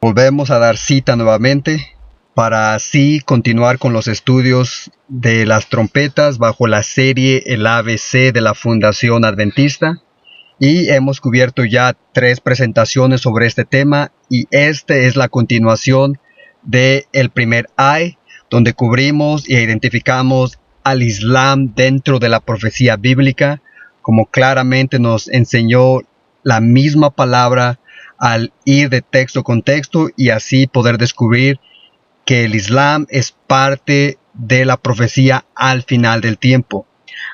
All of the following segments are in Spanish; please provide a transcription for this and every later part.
Volvemos a dar cita nuevamente para así continuar con los estudios de las trompetas bajo la serie El ABC de la Fundación Adventista. Y hemos cubierto ya 3 presentaciones sobre este tema y este es la continuación del primer ay, donde cubrimos e identificamos al Islam dentro de la profecía bíblica, como claramente nos enseñó la misma palabra al ir de texto con texto y así poder descubrir que el Islam es parte de la profecía al final del tiempo.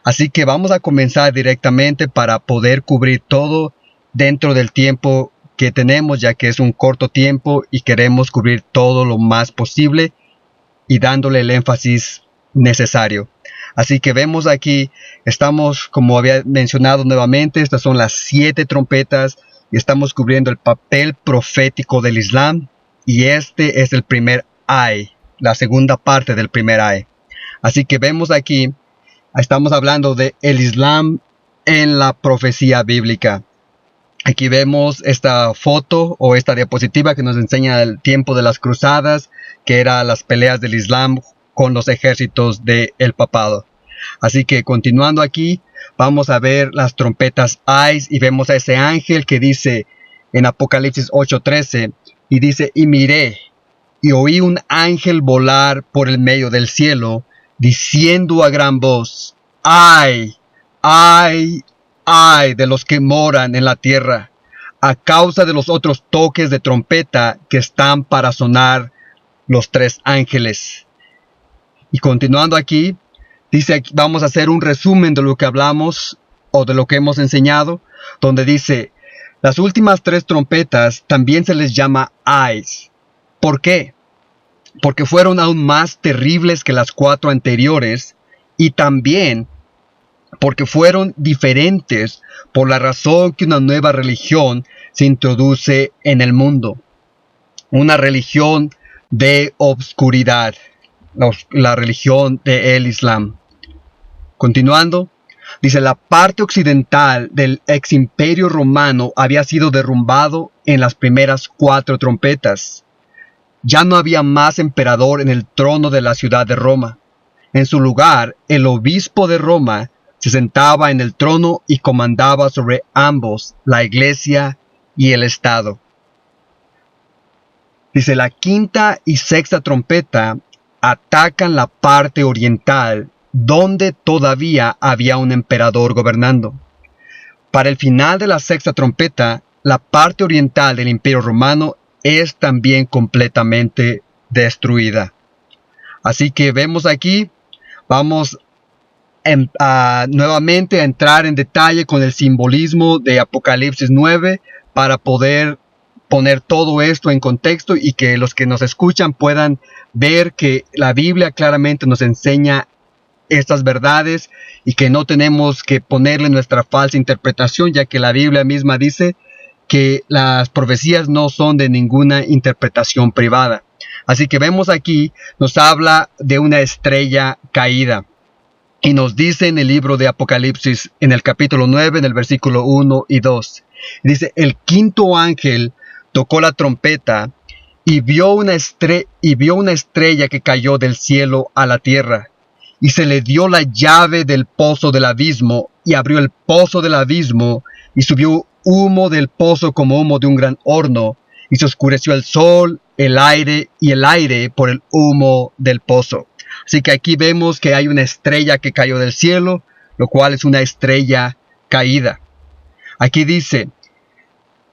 Así que vamos a comenzar directamente para poder cubrir todo dentro del tiempo que tenemos, ya que es un corto tiempo y queremos cubrir todo lo más posible y dándole el énfasis necesario. Así que vemos aquí, estamos, como había mencionado nuevamente, estas son las 7 trompetas y estamos cubriendo el papel profético del Islam y este es el primer ay, la segunda parte del primer ay. Así que vemos aquí, estamos hablando de el Islam en la profecía bíblica. Aquí vemos esta foto o esta diapositiva que nos enseña el tiempo de las cruzadas, que eran las peleas del Islam con los ejércitos del papado. Así que continuando aquí, vamos a ver las trompetas ayes y vemos a ese ángel que dice en Apocalipsis 8:13 y dice: y miré y oí un ángel volar por el medio del cielo, diciendo a gran voz: ¡ay, ay, ay de los que moran en la tierra, a causa de los otros toques de trompeta que están para sonar los 3 ángeles! Y continuando aquí, dice, vamos a hacer un resumen de lo que hablamos o de lo que hemos enseñado, donde dice, las últimas 3 trompetas también se les llama ayes. ¿Por qué? Porque fueron aún más terribles que las 4 anteriores y también porque fueron diferentes por la razón que una nueva religión se introduce en el mundo. Una religión de obscuridad, la religión del Islam. Continuando, dice, la parte occidental del ex imperio romano había sido derrumbado en las primeras 4 trompetas. Ya no había más emperador en el trono de la ciudad de Roma. En su lugar, el obispo de Roma se sentaba en el trono y comandaba sobre ambos, la iglesia y el Estado. Dice, la 5ª y 6ª trompeta atacan la parte oriental, donde todavía había un emperador gobernando. Para el final de la 6ª trompeta, la parte oriental del Imperio Romano es también completamente destruida. Así que vemos aquí, vamos nuevamente a entrar en detalle con el simbolismo de Apocalipsis 9 para poder poner todo esto en contexto y que los que nos escuchan puedan ver que la Biblia claramente nos enseña estas verdades y que no tenemos que ponerle nuestra falsa interpretación, ya que la Biblia misma dice que las profecías no son de ninguna interpretación privada. Así que vemos aquí, nos habla de una estrella caída. Y nos dice en el libro de Apocalipsis, en el capítulo 9, en el versículo 1 y 2. Dice, el 5º ángel tocó la trompeta y vio una estrella que cayó del cielo a la tierra. Y se le dio la llave del pozo del abismo, y abrió el pozo del abismo, y subió humo del pozo como humo de un gran horno, y se oscureció el sol, el aire por el humo del pozo. Así que aquí vemos que hay una estrella que cayó del cielo, lo cual es una estrella caída. Aquí dice,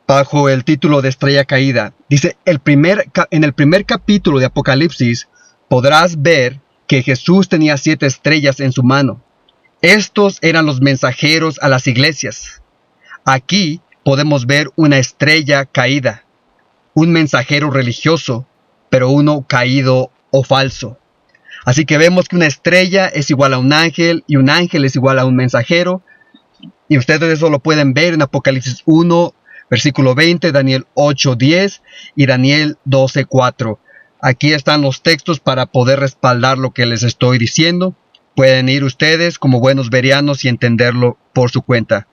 bajo el título de estrella caída, dice, en el primer capítulo de Apocalipsis podrás ver que Jesús tenía 7 estrellas en su mano. Estos eran los mensajeros a las iglesias. Aquí podemos ver una estrella caída, un mensajero religioso, pero uno caído o falso. Así que vemos que una estrella es igual a un ángel y un ángel es igual a un mensajero. Y ustedes eso lo pueden ver en Apocalipsis 1, versículo 20, Daniel 8:10 y Daniel 12:4. Aquí están los textos para poder respaldar lo que les estoy diciendo. Pueden ir ustedes como buenos bereanos y entenderlo por su cuenta.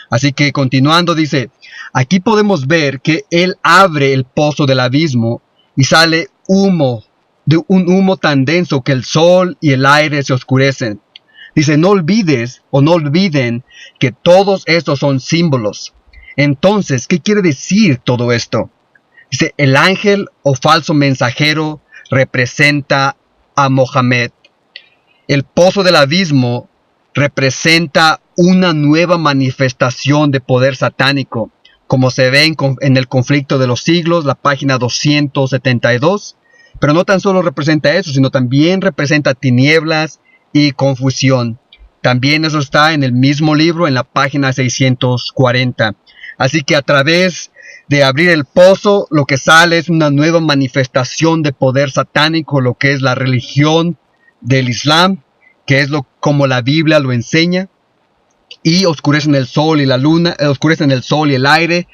Así que continuando dice, aquí podemos ver que él abre el pozo del abismo y sale humo, de un humo tan denso que el sol y el aire se oscurecen. Dice, no olvides o no olviden que todos estos son símbolos. Entonces, ¿qué quiere decir todo esto? Dice, el ángel o falso mensajero representa a Mohammed. El pozo del abismo representa una nueva manifestación de poder satánico, como se ve en el conflicto de los siglos, la página 272. Pero no tan solo representa eso, sino también representa tinieblas y confusión. También eso está en el mismo libro, en la página 640. Así que a través de abrir el pozo, lo que sale es una nueva manifestación de poder satánico, lo que es la religión del Islam, que es como la Biblia lo enseña, y oscurecen el sol y la luna, oscurecen el sol y el aire,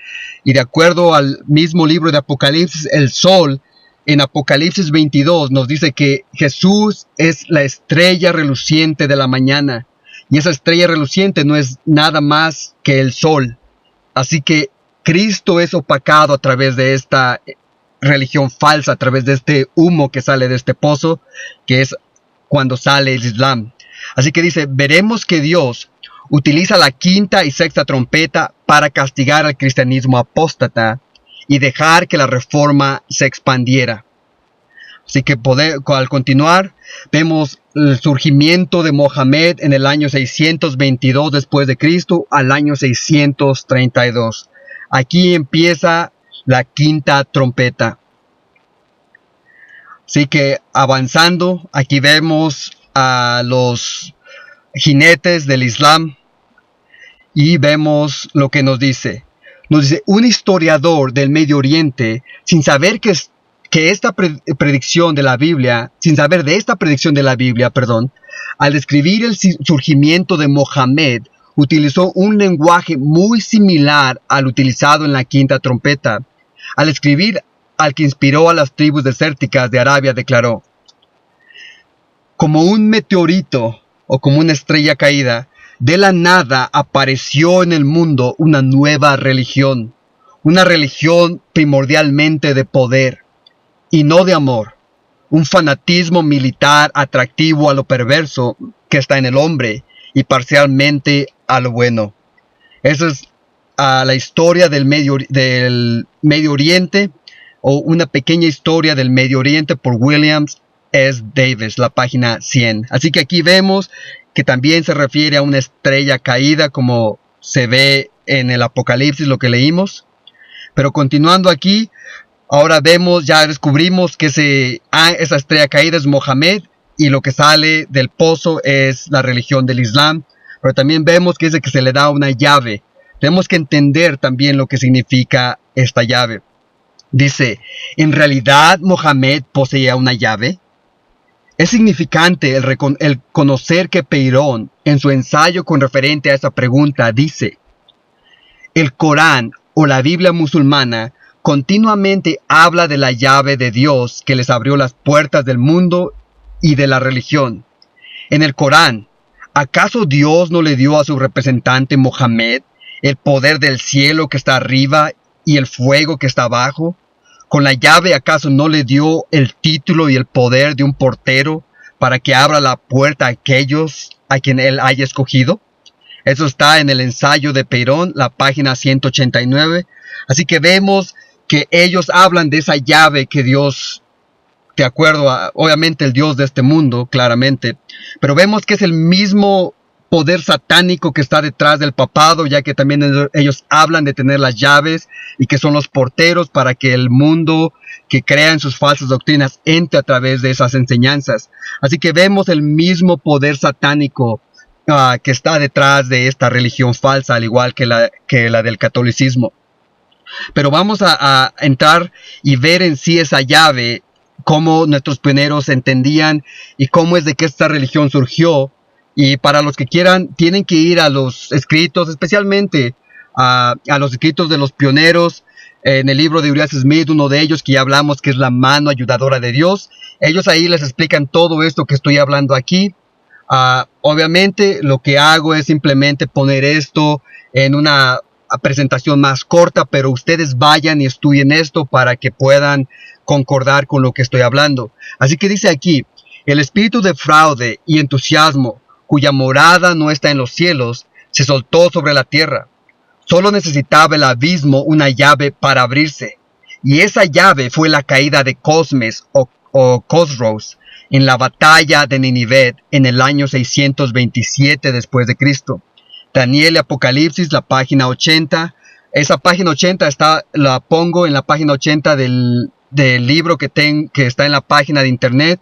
y de acuerdo al mismo libro de Apocalipsis, el sol, en Apocalipsis 22, nos dice que Jesús es la estrella reluciente de la mañana, y esa estrella reluciente no es nada más que el sol. Así que Cristo es opacado a través de esta religión falsa, a través de este humo que sale de este pozo, que es cuando sale el Islam. Así que dice, veremos que Dios utiliza la quinta y sexta trompeta para castigar al cristianismo apóstata y dejar que la reforma se expandiera. Así que al continuar, vemos el surgimiento de Mohammed en el año 622 después de Cristo al año 632. Aquí empieza la quinta trompeta. Así que avanzando, aquí vemos a los jinetes del Islam y vemos lo que nos dice. Nos dice, un historiador del Medio Oriente, sin saber que esta predicción de la Biblia, al describir el surgimiento de Mohammed, utilizó un lenguaje muy similar al utilizado en la quinta trompeta. Al escribir al que inspiró a las tribus desérticas de Arabia, declaró, como un meteorito o como una estrella caída, de la nada apareció en el mundo una nueva religión, una religión primordialmente de poder y no de amor, un fanatismo militar atractivo a lo perverso que está en el hombre y parcialmente a lo bueno. Esa es la historia del Medio Oriente, o una pequeña historia del Medio Oriente por Williams S. Davis, la página 100. Así que aquí vemos que también se refiere a una estrella caída, como se ve en el Apocalipsis, lo que leímos. Pero continuando aquí, ahora ya descubrimos que esa estrella caída es Mohammed, y lo que sale del pozo es la religión del Islam. Pero también vemos que es de que se le da una llave. Tenemos que entender también lo que significa esta llave. Dice, ¿en realidad Mohammed poseía una llave? Es significante el conocer que Peirón, en su ensayo con referente a esa pregunta, dice, el Corán o la Biblia musulmana continuamente habla de la llave de Dios que les abrió las puertas del mundo y de la religión. En el Corán, ¿acaso Dios no le dio a su representante Mohammed el poder del cielo que está arriba y el fuego que está abajo? ¿Con la llave acaso no le dio el título y el poder de un portero para que abra la puerta a aquellos a quien él haya escogido? Eso está en el ensayo de Peirón, la página 189. Así que vemos que ellos hablan de esa llave que Dios, de acuerdo a, obviamente, el Dios de este mundo, claramente. Pero vemos que es el mismo poder satánico que está detrás del papado, ya que también ellos hablan de tener las llaves y que son los porteros para que el mundo que crea en sus falsas doctrinas entre a través de esas enseñanzas. Así que vemos el mismo poder satánico que está detrás de esta religión falsa, al igual que la del catolicismo. Pero vamos a entrar y ver en sí esa llave, cómo nuestros pioneros entendían y cómo es de que esta religión surgió. Y para los que quieran, tienen que ir a los escritos, especialmente a los escritos de los pioneros, en el libro de Uriah Smith, uno de ellos que ya hablamos, que es la mano ayudadora de Dios. Ellos ahí les explican todo esto que estoy hablando aquí. Obviamente lo que hago es simplemente poner esto en una presentación más corta, pero ustedes vayan y estudien esto para que puedan concordar con lo que estoy hablando. Así que dice aquí, el espíritu de fraude y entusiasmo, cuya morada no está en los cielos, se soltó sobre la tierra. Solo necesitaba el abismo una llave para abrirse, y esa llave fue la caída de Cosmes o Cosros en la batalla de Ninive en el año 627 después de Cristo. Daniel y Apocalipsis, la página 80. Esa página 80 la pongo en la página 80 del libro que está en la página de internet.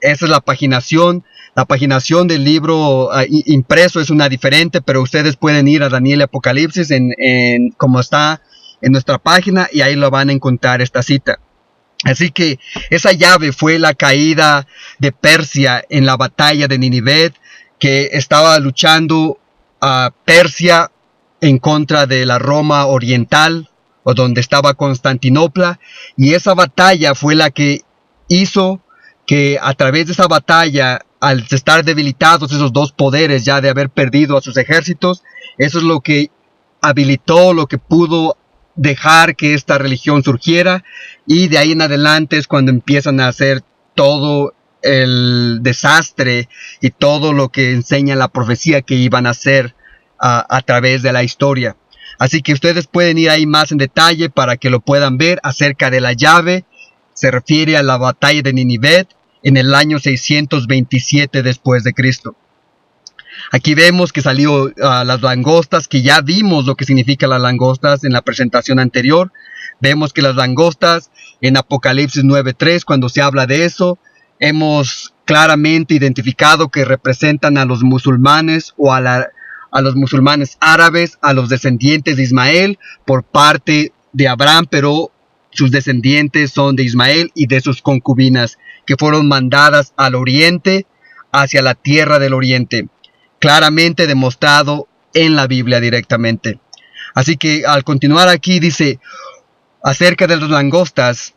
Esa es la paginación. La paginación del libro impreso es una diferente, pero ustedes pueden ir a Daniel y Apocalipsis como está en nuestra página, y ahí lo van a encontrar esta cita. Así que esa llave fue la caída de Persia en la batalla de Ninive, que estaba luchando a Persia en contra de la Roma oriental, o donde estaba Constantinopla, y esa batalla fue la que hizo que a través de esa batalla, al estar debilitados esos dos poderes ya de haber perdido a sus ejércitos, eso es lo que habilitó, lo que pudo dejar que esta religión surgiera, y de ahí en adelante es cuando empiezan a hacer todo el desastre y todo lo que enseña la profecía que iban a hacer a través de la historia. Así que ustedes pueden ir ahí más en detalle para que lo puedan ver acerca de la llave. Se refiere a la batalla de Ninive en el año 627 después de Cristo. Aquí vemos que salió las langostas, que ya vimos lo que significa las langostas en la presentación anterior. Vemos que las langostas en Apocalipsis 9:3, cuando se habla de eso, hemos claramente identificado que representan a los musulmanes o a los musulmanes árabes, a los descendientes de Ismael por parte de Abraham, pero sus descendientes son de Ismael y de sus concubinas, que fueron mandadas al oriente, hacia la tierra del oriente. Claramente demostrado en la Biblia directamente. Así que al continuar aquí dice, acerca de las langostas,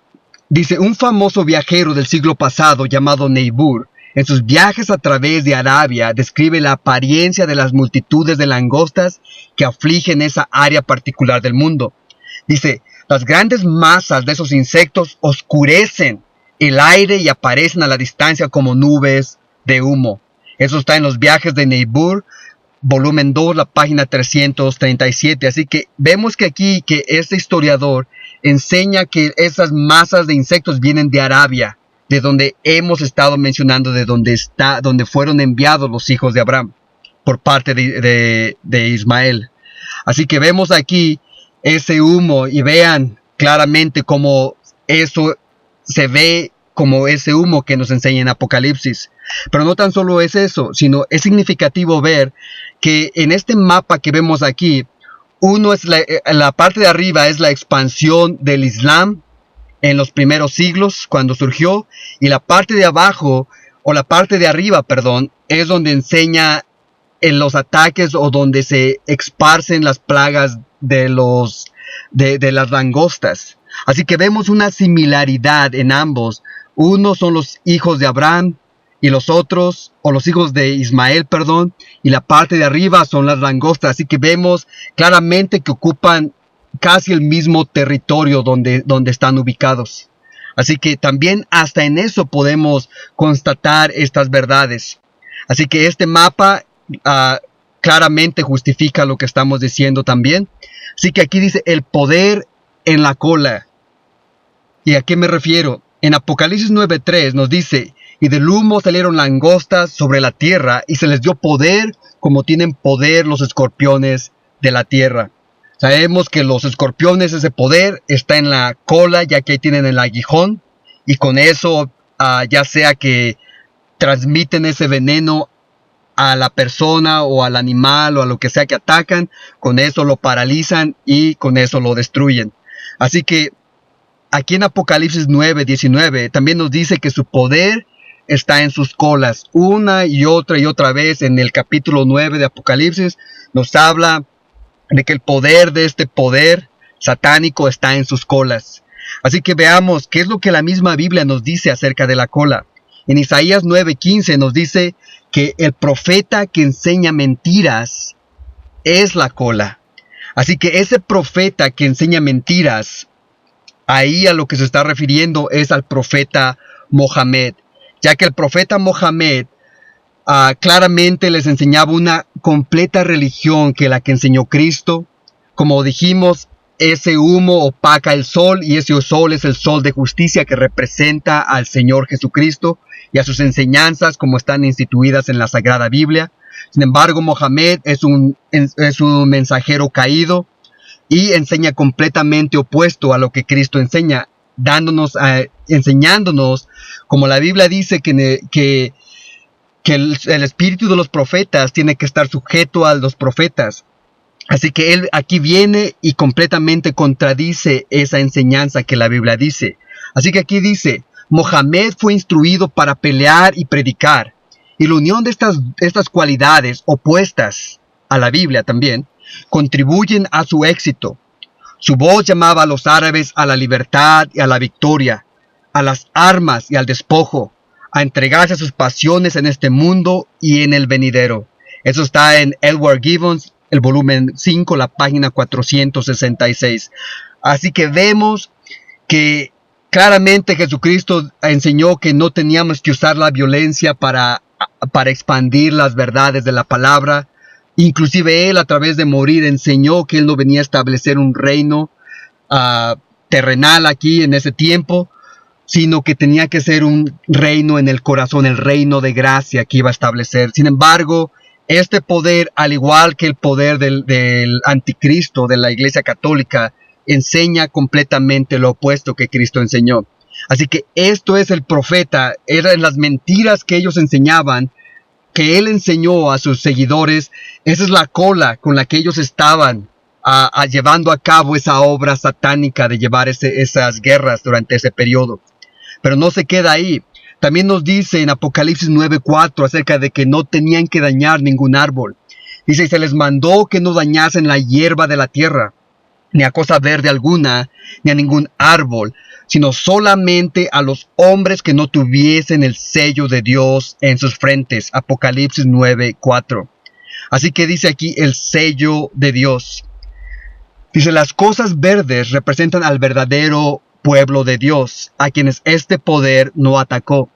dice, un famoso viajero del siglo pasado llamado Niebuhr, en sus viajes a través de Arabia, describe la apariencia de las multitudes de langostas que afligen esa área particular del mundo. Dice, las grandes masas de esos insectos oscurecen el aire y aparecen a la distancia como nubes de humo. Eso está en los viajes de Niebuhr, volumen 2, la página 337. Así que vemos que aquí que este historiador enseña que esas masas de insectos vienen de Arabia, de donde hemos estado mencionando, de donde fueron enviados los hijos de Abraham por parte de Ismael. Así que vemos aquí ese humo y vean claramente cómo eso se ve como ese humo que nos enseña en Apocalipsis. Pero no tan solo es eso, sino es significativo ver que en este mapa que vemos aquí, la parte de arriba es la expansión del Islam en los primeros siglos, cuando surgió, y la parte de abajo, o la parte de arriba, perdón, es donde enseña en los ataques o donde se esparcen las plagas de las langostas. Así que vemos una similaridad en ambos. Unos son los hijos de Abraham y los otros, o los hijos de Ismael, perdón, y la parte de arriba son las langostas. Así que vemos claramente que ocupan casi el mismo territorio donde están ubicados. Así que también hasta en eso podemos constatar estas verdades. Así que este mapa claramente justifica lo que estamos diciendo también. Así que aquí dice el poder en la cola. ¿Y a qué me refiero? En Apocalipsis 9:3 nos dice, y del humo salieron langostas sobre la tierra, y se les dio poder como tienen poder los escorpiones de la tierra. Sabemos que los escorpiones, ese poder está en la cola, ya que ahí tienen el aguijón, y con eso ya sea que transmiten ese veneno a la persona o al animal o a lo que sea que atacan, con eso lo paralizan y con eso lo destruyen. Así que aquí en Apocalipsis 9:19 también nos dice que su poder está en sus colas. Una y otra vez en el capítulo 9 de Apocalipsis nos habla de que el poder de este poder satánico está en sus colas. Así que veamos qué es lo que la misma Biblia nos dice acerca de la cola. En Isaías 9:15 nos dice que el profeta que enseña mentiras es la cola. Así que ese profeta que enseña mentiras, ahí a lo que se está refiriendo es al profeta Mohammed, ya que el profeta Mohammed claramente les enseñaba una completa religión que la que enseñó Cristo. Como dijimos, ese humo opaca el sol y ese sol es el sol de justicia que representa al Señor Jesucristo y a sus enseñanzas como están instituidas en la Sagrada Biblia. Sin embargo, Mohammed es un mensajero caído y enseña completamente opuesto a lo que Cristo enseña, enseñándonos, como la Biblia dice, que el espíritu de los profetas tiene que estar sujeto a los profetas. Así que él aquí viene y completamente contradice esa enseñanza que la Biblia dice. Así que aquí dice, Mohammed fue instruido para pelear y predicar. Y la unión de estas cualidades opuestas a la Biblia también contribuyen a su éxito. Su voz llamaba a los árabes a la libertad y a la victoria, a las armas y al despojo, a entregarse a sus pasiones en este mundo y en el venidero. Eso está en Edward Gibbons, el volumen 5, la página 466. Así que vemos que claramente Jesucristo enseñó que no teníamos que usar la violencia para expandir las verdades de la palabra. Inclusive Él, a través de morir, enseñó que Él no venía a establecer un reino terrenal aquí en ese tiempo, sino que tenía que ser un reino en el corazón, el reino de gracia que iba a establecer. Sin embargo, este poder, al igual que el poder del anticristo de la Iglesia Católica, enseña completamente lo opuesto que Cristo enseñó. Así que esto es el profeta, eran las mentiras que ellos enseñaban, que él enseñó a sus seguidores. Esa es la cola con la que ellos estaban llevando a cabo esa obra satánica de llevar esas guerras durante ese periodo. Pero no se queda ahí. También nos dice en Apocalipsis 9:4 acerca de que no tenían que dañar ningún árbol. Dice, y se les mandó que no dañasen la hierba de la tierra, ni a cosa verde alguna, ni a ningún árbol, sino solamente a los hombres que no tuviesen el sello de Dios en sus frentes. Apocalipsis 9:4. Así que dice aquí el sello de Dios. Dice, las cosas verdes representan al verdadero pueblo de Dios, a quienes este poder no atacó.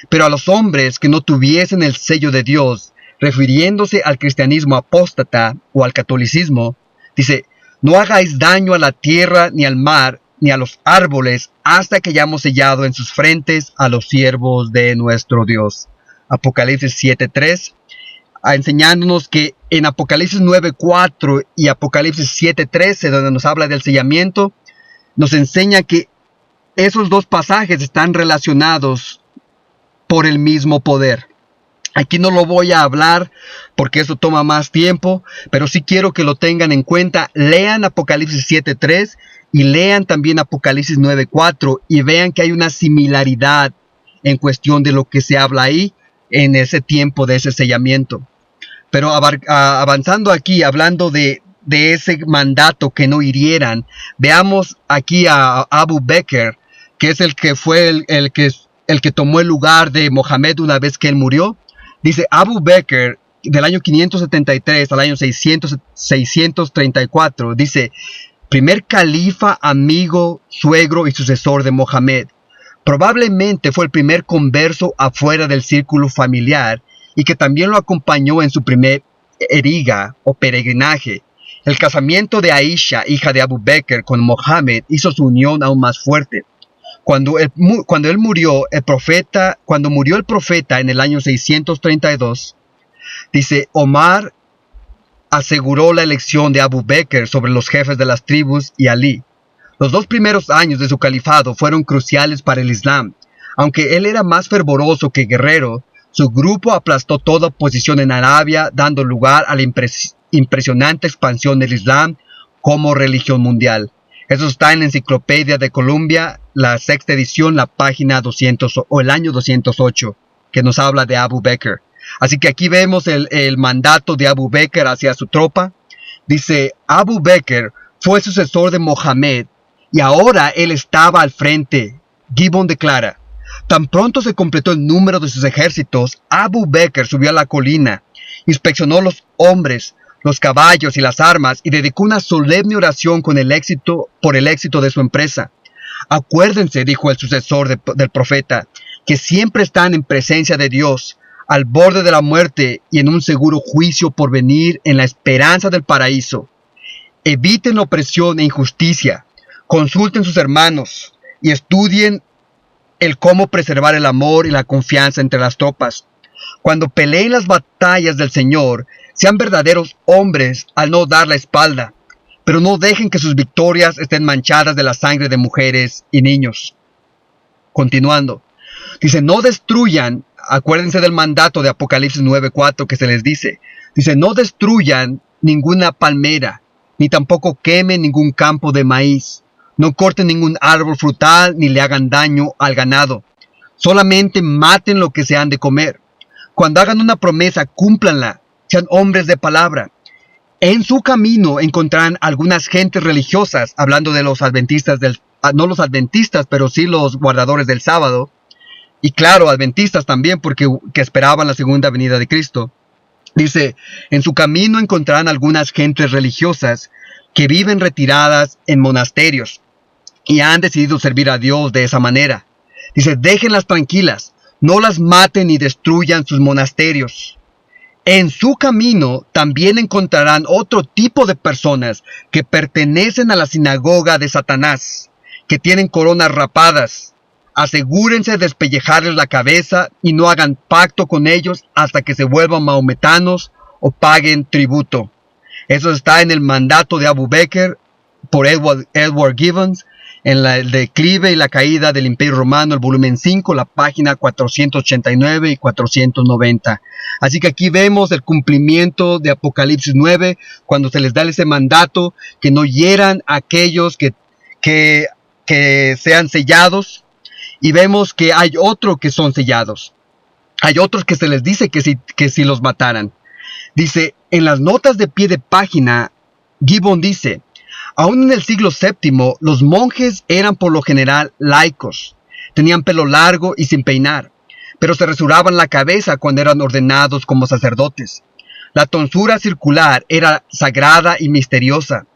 Pero a los hombres que no tuviesen el sello de Dios, refiriéndose al cristianismo apóstata o al catolicismo, dice, no hagáis daño a la tierra, ni al mar, ni a los árboles, hasta que hayamos sellado en sus frentes a los siervos de nuestro Dios. Apocalipsis 7:3, enseñándonos que en Apocalipsis 9:4 y Apocalipsis 7:13, donde nos habla del sellamiento, nos enseña que esos dos pasajes están relacionados por el mismo poder. Aquí no lo voy a hablar porque eso toma más tiempo, pero sí quiero que lo tengan en cuenta. Lean Apocalipsis 7:3 y lean también Apocalipsis 9:4 y vean que hay una similaridad en cuestión de lo que se habla ahí en ese tiempo de ese sellamiento. Pero avanzando aquí, hablando de ese mandato que no hirieran, veamos aquí a Abu Bakr, que es el que fue el que tomó el lugar de Mohammed una vez que él murió. Dice Abu Bakr, del año 573 al año 634, dice, primer califa, amigo, suegro y sucesor de Mohammed. Probablemente fue el primer converso afuera del círculo familiar y que también lo acompañó en su primer eriga o peregrinaje. El casamiento de Aisha, hija de Abu Bakr, con Mohammed hizo su unión aún más fuerte. Cuando murió el profeta en el año 632, dice, Omar aseguró la elección de Abu Bakr sobre los jefes de las tribus y Ali. Los 2 primeros años de su califado fueron cruciales para el Islam. Aunque él era más fervoroso que guerrero, su grupo aplastó toda oposición en Arabia, dando lugar a la impresionante expansión del Islam como religión mundial. Eso está en la Enciclopedia de Columbia, la 6ª edición, la página 200 o el año 208, que nos habla de Abu Bakr. Así que aquí vemos el mandato de Abu Bakr hacia su tropa. Dice, Abu Bakr fue sucesor de Mohammed y ahora él estaba al frente. Gibbon declara, Tan pronto se completó el número de sus ejércitos, Abu Bekr subió a la colina, inspeccionó los hombres, los caballos y las armas y dedicó una solemne oración por el éxito de su empresa. Acuérdense, dijo el sucesor del profeta, que siempre están en presencia de Dios, al borde de la muerte y en un seguro juicio por venir en la esperanza del paraíso. Eviten la opresión e injusticia, consulten sus hermanos y estudien el cómo preservar el amor y la confianza entre las tropas. Cuando peleen las batallas del Señor, sean verdaderos hombres al no dar la espalda, pero no dejen que sus victorias estén manchadas de la sangre de mujeres y niños. Continuando, dice, no destruyan, acuérdense del mandato de Apocalipsis 9:4 que se les dice, no destruyan ninguna palmera, ni tampoco quemen ningún campo de maíz. No corten ningún árbol frutal ni le hagan daño al ganado. Solamente maten lo que se han de comer. Cuando hagan una promesa, cúmplanla. Sean hombres de palabra. En su camino encontrarán algunas gentes religiosas, hablando de los adventistas, no los adventistas, pero sí los guardadores del sábado. Y claro, adventistas también, porque esperaban la segunda venida de Cristo. Dice, en su camino encontrarán algunas gentes religiosas que viven retiradas en monasterios y han decidido servir a Dios de esa manera. Dice, déjenlas tranquilas, no las maten ni destruyan sus monasterios. En su camino también encontrarán otro tipo de personas que pertenecen a la sinagoga de Satanás, que tienen coronas rapadas. Asegúrense de despellejarles la cabeza y no hagan pacto con ellos hasta que se vuelvan maometanos o paguen tributo. Eso está en el mandato de Abu Bekr por Edward Gibbons, en el declive y la caída del Imperio Romano, el volumen 5, la página 489 y 490. Así que aquí vemos el cumplimiento de Apocalipsis 9, cuando se les da ese mandato que no hieran a aquellos que sean sellados. Y vemos que hay otros que son sellados. Hay otros que se les dice que si los mataran. Dice, en las notas de pie de página, Gibbon dice, aún en el siglo VII, los monjes eran por lo general laicos. Tenían pelo largo y sin peinar, pero se rasuraban la cabeza cuando eran ordenados como sacerdotes. La tonsura circular era sagrada y misteriosa.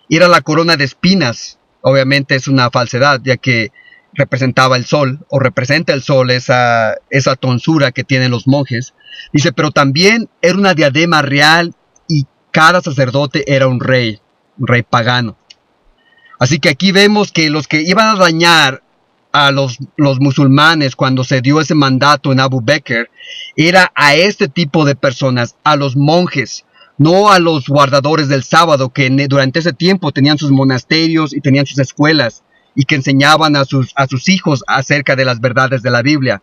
Era la corona de espinas. Obviamente es una falsedad, ya que representaba el sol, o representa el sol, esa tonsura que tienen los monjes. Dice, pero también era una diadema real y cada sacerdote era un rey pagano. Así que aquí vemos que los que iban a dañar a los musulmanes cuando se dio ese mandato en Abu Bekr, era a este tipo de personas, a los monjes, no a los guardadores del sábado, que durante ese tiempo tenían sus monasterios y tenían sus escuelas, y que enseñaban a sus hijos acerca de las verdades de la Biblia.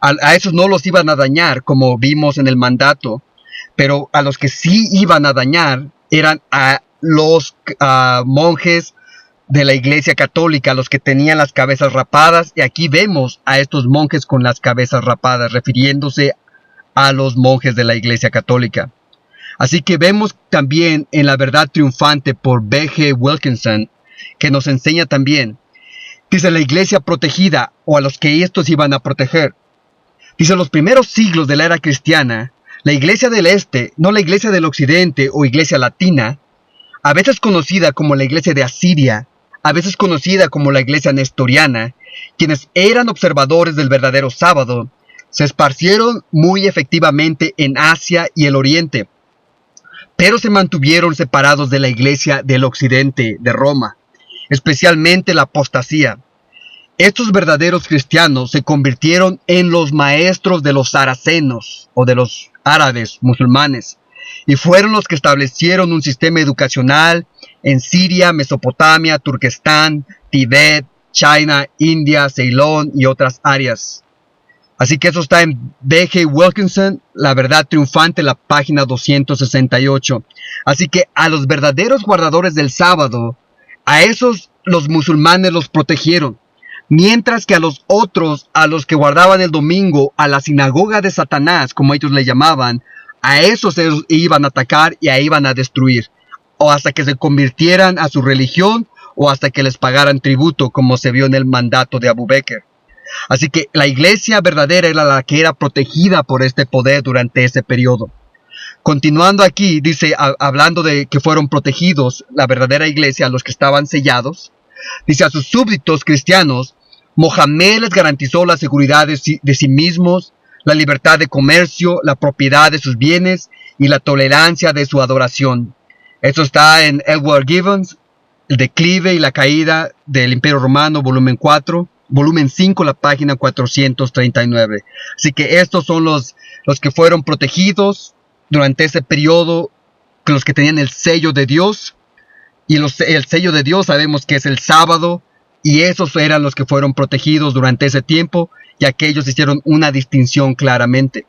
A esos no los iban a dañar, como vimos en el mandato, pero a los que sí iban a dañar eran a los monjes de la Iglesia Católica, los que tenían las cabezas rapadas, y aquí vemos a estos monjes con las cabezas rapadas, refiriéndose a los monjes de la Iglesia Católica. Así que vemos también en La Verdad Triunfante por B.G. Wilkinson, que nos enseña también, dice, la iglesia protegida, o a los que estos iban a proteger. Dice, los primeros siglos de la era cristiana, la iglesia del este, no la iglesia del occidente o iglesia latina, a veces conocida como la iglesia de Asiria, a veces conocida como la iglesia nestoriana, quienes eran observadores del verdadero sábado, se esparcieron muy efectivamente en Asia y el Oriente, pero se mantuvieron separados de la iglesia del occidente, de Roma, especialmente la apostasía. Estos verdaderos cristianos se convirtieron en los maestros de los saracenos o de los árabes musulmanes, y fueron los que establecieron un sistema educacional en Siria, Mesopotamia, Turquestán, Tibet, China, India, Ceilón y otras áreas. Así que eso está en B.G. Wilkinson, La Verdad Triunfante, la página 268. Así que a los verdaderos guardadores del sábado, a esos los musulmanes los protegieron, mientras que a los otros, a los que guardaban el domingo, a la sinagoga de Satanás, como ellos le llamaban, a esos ellos iban a atacar y ahí iban a destruir, o hasta que se convirtieran a su religión, o hasta que les pagaran tributo, como se vio en el mandato de Abu Bekr. Así que la iglesia verdadera era la que era protegida por este poder durante ese periodo. Continuando aquí, dice, hablando de que fueron protegidos la verdadera iglesia, los que estaban sellados, dice, a sus súbditos cristianos, Mohammed les garantizó la seguridad de sí mismos, la libertad de comercio, la propiedad de sus bienes y la tolerancia de su adoración. Eso está en Edward Gibbons, El declive y la caída del Imperio Romano, volumen 5, la página 439. Así que estos son los que fueron protegidos durante ese periodo, los que tenían el sello de Dios. Y el sello de Dios sabemos que es el sábado, y esos eran los que fueron protegidos durante ese tiempo, y aquellos hicieron una distinción claramente.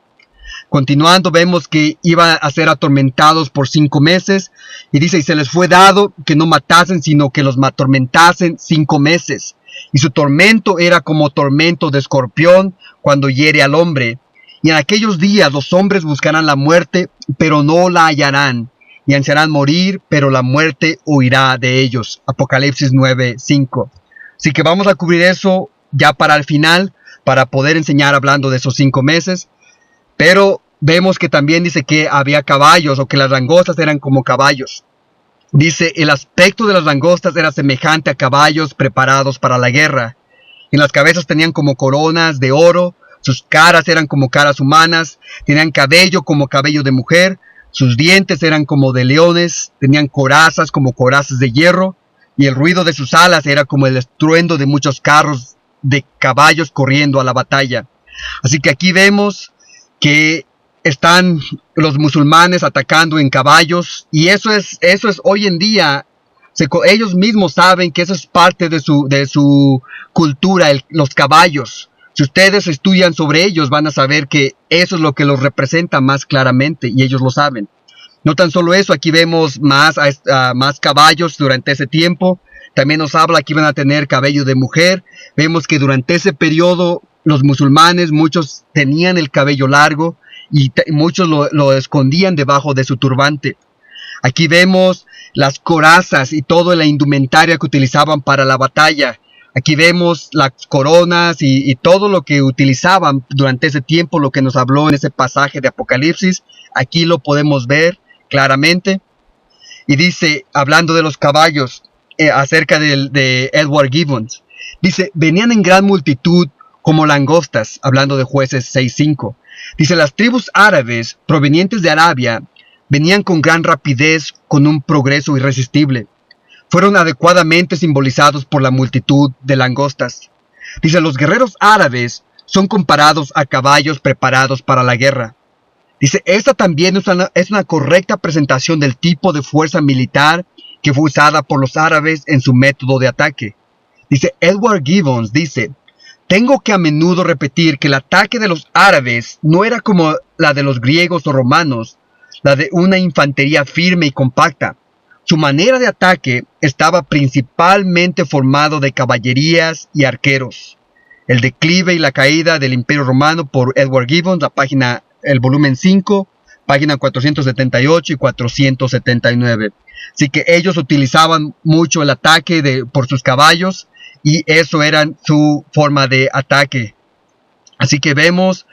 Continuando, vemos que iban a ser atormentados por 5 meses, y dice, y se les fue dado que no matasen, sino que los atormentasen 5 meses. Y su tormento era como tormento de escorpión cuando hiere al hombre. Y en aquellos días los hombres buscarán la muerte, pero no la hallarán. Y ansiarán morir, pero la muerte huirá de ellos. Apocalipsis 9:5. Así que vamos a cubrir eso ya para el final, para poder enseñar hablando de esos 5 meses. Pero vemos que también dice que había caballos, o que las langostas eran como caballos. Dice, el aspecto de las langostas era semejante a caballos preparados para la guerra. En las cabezas tenían como coronas de oro, sus caras eran como caras humanas, tenían cabello como cabello de mujer, sus dientes eran como de leones, tenían corazas como corazas de hierro, y el ruido de sus alas era como el estruendo de muchos carros de caballos corriendo a la batalla. Así que aquí vemos que están los musulmanes atacando en caballos, y eso es hoy en día, ellos mismos saben que eso es parte de su cultura, los caballos. Si ustedes estudian sobre ellos, van a saber que eso es lo que los representa más claramente, y ellos lo saben. No tan solo eso, aquí vemos más caballos durante ese tiempo. También nos habla que iban a tener cabello de mujer. Vemos que durante ese periodo los musulmanes, muchos tenían el cabello largo, y muchos lo escondían debajo de su turbante. Aquí vemos las corazas y toda la indumentaria que utilizaban para la batalla. Aquí vemos las coronas y todo lo que utilizaban durante ese tiempo, lo que nos habló en ese pasaje de Apocalipsis. Aquí lo podemos ver claramente. Y dice, hablando de los caballos, acerca de Edward Gibbons, dice, venían en gran multitud como langostas, hablando de Jueces 6:5. Dice, las tribus árabes provenientes de Arabia venían con gran rapidez, con un progreso irresistible. Fueron adecuadamente simbolizados por la multitud de langostas. Dice, los guerreros árabes son comparados a caballos preparados para la guerra. Dice, esta también es una correcta presentación del tipo de fuerza militar que fue usada por los árabes en su método de ataque. Dice, Edward Gibbons dice, tengo que a menudo repetir que el ataque de los árabes no era como la de los griegos o romanos, la de una infantería firme y compacta. Su manera de ataque estaba principalmente formado de caballerías y arqueros. El declive y la caída del Imperio Romano por Edward Gibbons, el volumen 5, página 478 y 479. Así que ellos utilizaban mucho el ataque por sus caballos, y eso era su forma de ataque. Así que vemos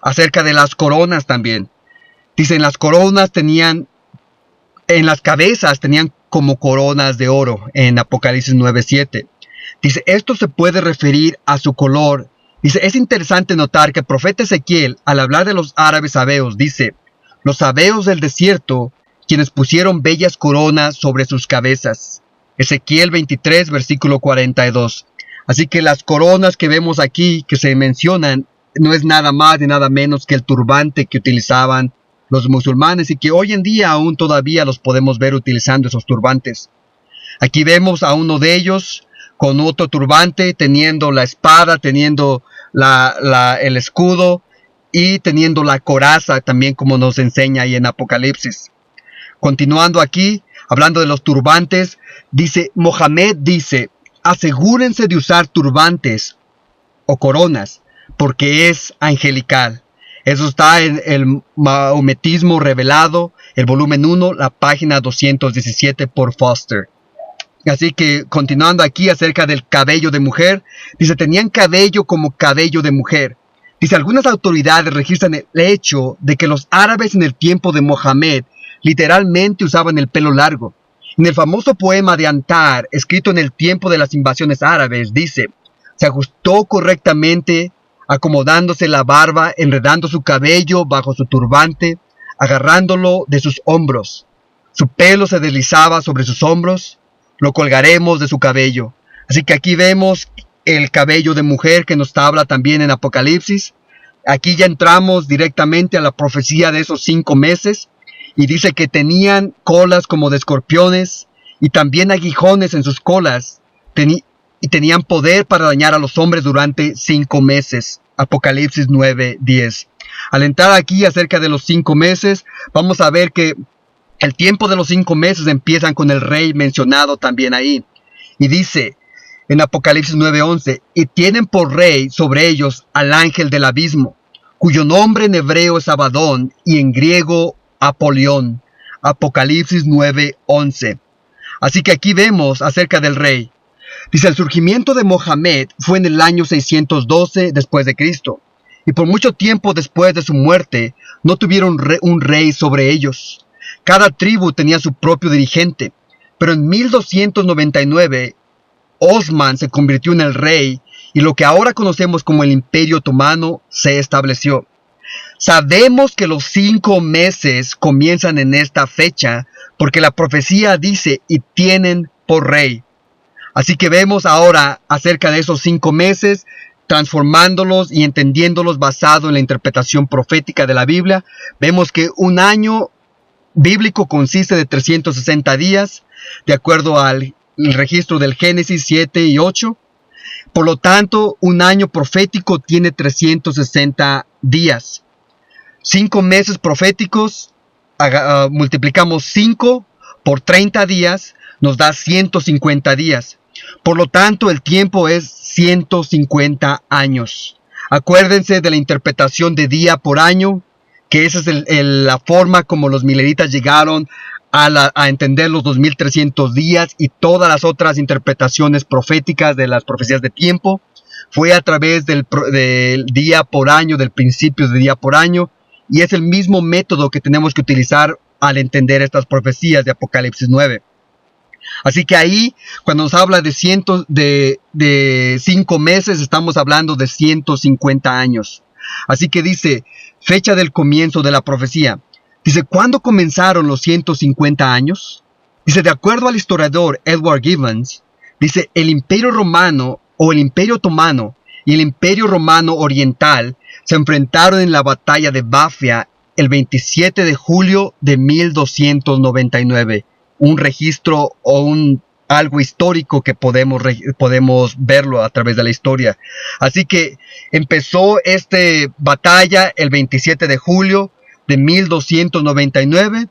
acerca de las coronas también. Dicen, las coronas en las cabezas tenían como coronas de oro en Apocalipsis 9:7. Dice, esto se puede referir a su color. Dice, es interesante notar que el profeta Ezequiel, al hablar de los árabes sabeos, dice, los sabeos del desierto, quienes pusieron bellas coronas sobre sus cabezas. Ezequiel 23, versículo 42. Así que las coronas que vemos aquí, que se mencionan, no es nada más ni nada menos que el turbante que utilizaban los musulmanes, y que hoy en día aún todavía los podemos ver utilizando esos turbantes. Aquí vemos a uno de ellos con otro turbante, teniendo la espada, teniendo el escudo, y teniendo la coraza también, como nos enseña ahí en Apocalipsis. Continuando aquí, hablando de los turbantes, dice, Mohammed dice, asegúrense de usar turbantes o coronas, porque es angelical. Eso está en el Mahometismo Revelado, el volumen 1, la página 217 por Foster. Así que continuando aquí acerca del cabello de mujer, dice, tenían cabello como cabello de mujer. Dice, algunas autoridades registran el hecho de que los árabes en el tiempo de Mohammed literalmente usaban el pelo largo. En el famoso poema de Antar, escrito en el tiempo de las invasiones árabes, dice, se ajustó correctamente, acomodándose la barba, enredando su cabello bajo su turbante, agarrándolo de sus hombros. Su pelo se deslizaba sobre sus hombros, lo colgaremos de su cabello. Así que aquí vemos el cabello de mujer que nos habla también en Apocalipsis. Aquí ya entramos directamente a la profecía de esos 5 meses. Y dice que tenían colas como de escorpiones y también aguijones en sus colas. Y tenían poder para dañar a los hombres durante 5 meses. Apocalipsis 9:10. Al entrar aquí acerca de los 5 meses, vamos a ver que el tiempo de los 5 meses empiezan con el rey mencionado también ahí. Y dice en Apocalipsis 9:11, y tienen por rey sobre ellos al ángel del abismo, cuyo nombre en hebreo es Abadón y en griego Apolión. Apocalipsis 9:11. Así que aquí vemos acerca del rey. Dice, el surgimiento de Mohammed fue en el año 612 después de Cristo. Y por mucho tiempo después de su muerte, no tuvieron un rey sobre ellos. Cada tribu tenía su propio dirigente. Pero en 1299, Osman se convirtió en el rey y lo que ahora conocemos como el Imperio Otomano se estableció. Sabemos que los 5 meses comienzan en esta fecha porque la profecía dice, y tienen por rey. Así que vemos ahora acerca de esos 5 meses, transformándolos y entendiéndolos basado en la interpretación profética de la Biblia. Vemos que un año bíblico consiste de 360 días, de acuerdo al registro del Génesis 7 y 8. Por lo tanto, un año profético tiene 360 días. 5 meses proféticos, multiplicamos 5 por 30 días, nos da 150 días. Por lo tanto, el tiempo es 150 años. Acuérdense de la interpretación de día por año, que esa es la forma como los mileritas llegaron a entender los 2300 días y todas las otras interpretaciones proféticas de las profecías de tiempo. Fue a través del día por año, del principio de día por año, y es el mismo método que tenemos que utilizar al entender estas profecías de Apocalipsis 9. Así que ahí, cuando nos habla de 5 meses, estamos hablando de 150 años. Así que dice, fecha del comienzo de la profecía. Dice, ¿cuándo comenzaron los 150 años? Dice, de acuerdo al historiador Edward Gibbons, dice, el Imperio Romano o el Imperio Otomano y el Imperio Romano Oriental se enfrentaron en la batalla de Bafia el 27 de julio de 1299. Un registro o algo histórico que podemos verlo a través de la historia. Así que empezó esta batalla el 27 de julio de 1299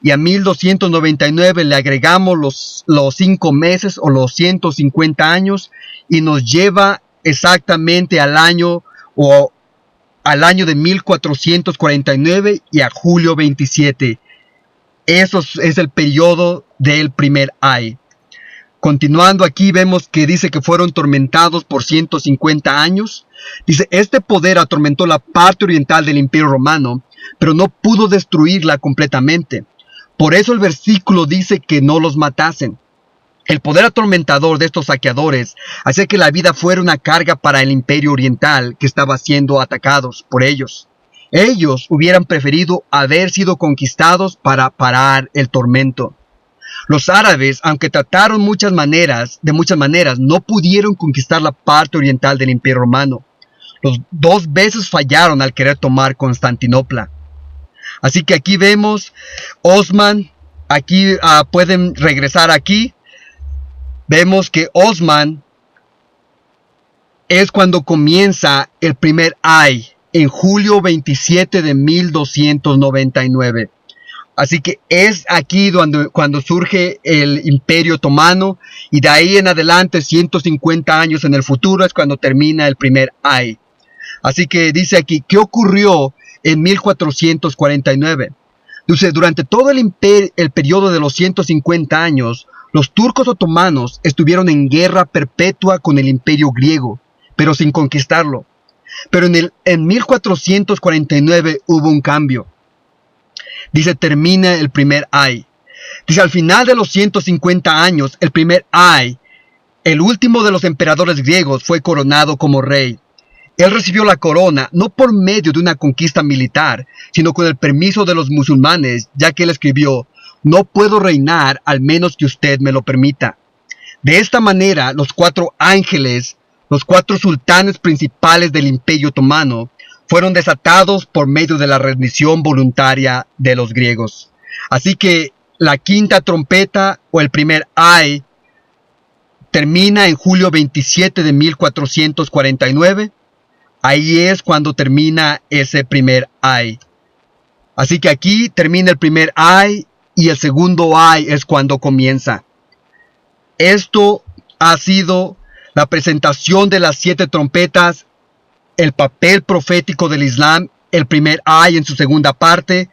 y a 1299 le agregamos los 5 meses o los 150 años y nos lleva exactamente al año de 1449 y a julio 27. Eso es el periodo del primer ay. Continuando aquí vemos que dice que fueron tormentados por 150 años. Dice, este poder atormentó la parte oriental del Imperio Romano, pero no pudo destruirla completamente. Por eso el versículo dice que no los matasen. El poder atormentador de estos saqueadores hacía que la vida fuera una carga para el Imperio Oriental que estaba siendo atacados por ellos. Ellos hubieran preferido haber sido conquistados para parar el tormento. Los árabes, aunque trataron de muchas maneras, no pudieron conquistar la parte oriental del Imperio Romano. Los 2 veces fallaron al querer tomar Constantinopla. Así que aquí vemos Osman, aquí pueden regresar aquí. Vemos que Osman es cuando comienza el primer ay, en julio 27 de 1299. Así que es aquí cuando surge el Imperio Otomano y de ahí en adelante 150 años en el futuro es cuando termina el primer ay. Así que dice aquí, ¿qué ocurrió en 1449? Dice, durante todo el periodo de los 150 años Los turcos otomanos estuvieron en guerra perpetua con el imperio griego, pero sin conquistarlo. Pero en 1449 hubo un cambio. Dice, termina el primer ay. Dice, al final de los 150 años, el primer ay, el último de los emperadores griegos, fue coronado como rey. Él recibió la corona no por medio de una conquista militar, sino con el permiso de los musulmanes, ya que él escribió, no puedo reinar al menos que usted me lo permita. De esta manera, los 4 ángeles, los 4 sultanes principales del imperio otomano, fueron desatados por medio de la rendición voluntaria de los griegos. Así que la quinta trompeta, o el primer ay, termina en julio 27 de 1449. Ahí es cuando termina ese primer ay. Así que aquí termina el primer ay y el segundo ay es cuando comienza. Esto ha sido la presentación de las 7 trompetas, el papel profético del Islam, el primer ay en su segunda parte,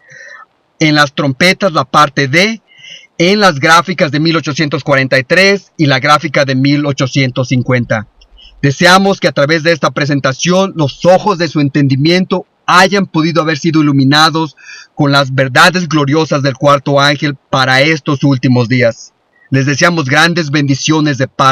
en las trompetas la parte D, en las gráficas de 1843 y la gráfica de 1850. Deseamos que a través de esta presentación los ojos de su entendimiento hayan podido haber sido iluminados con las verdades gloriosas del cuarto ángel para estos últimos días. Les deseamos grandes bendiciones de parte